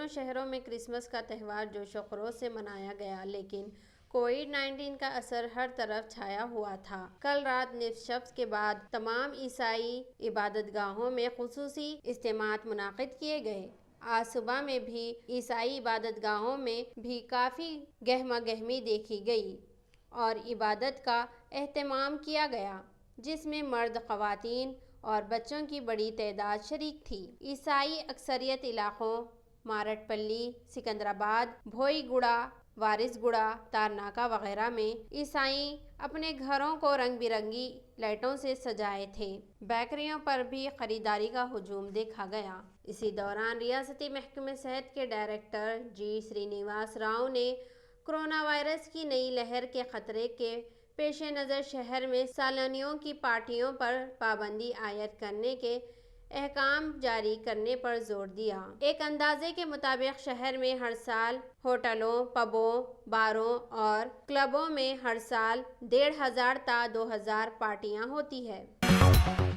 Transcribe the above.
دونوں شہروں میں کرسمس کا تہوار جوش و خروش سے منایا گیا، لیکن کووڈ-19 کا اثر ہر طرف چھایا ہوا تھا۔ کل رات نصف شب کے بعد تمام عیسائی عبادت گاہوں میں خصوصی اجتماعات منعقد کیے گئے۔ آج صبح میں بھی عیسائی عبادت گاہوں میں بھی کافی گہمہ گہمی دیکھی گئی اور عبادت کا اہتمام کیا گیا، جس میں مرد، خواتین اور بچوں کی بڑی تعداد شریک تھی۔ عیسائی اکثریت علاقوں مارٹپلی، سکندرآباد، بھوئی گوڑہ، وارس گوڑہ، تارناکہ وغیرہ میں عیسائی اپنے گھروں کو رنگ برنگی لائٹوں سے سجائے تھے۔ بیکریوں پر بھی خریداری کا ہجوم دیکھا گیا۔ اسی دوران ریاستی محکمہ صحت کے ڈائریکٹر جی سرینیواس راؤ نے کورونا وائرس کی نئی لہر کے خطرے کے پیش نظر شہر میں سیلانیوں کی پارٹیوں پر پابندی عائد کرنے کے احکام جاری کرنے پر زور دیا۔ ایک اندازے کے مطابق شہر میں ہر سال ہوٹلوں، پبوں، باروں اور کلبوں میں ہر سال 1500 تا 2000 پارٹیاں ہوتی ہیں۔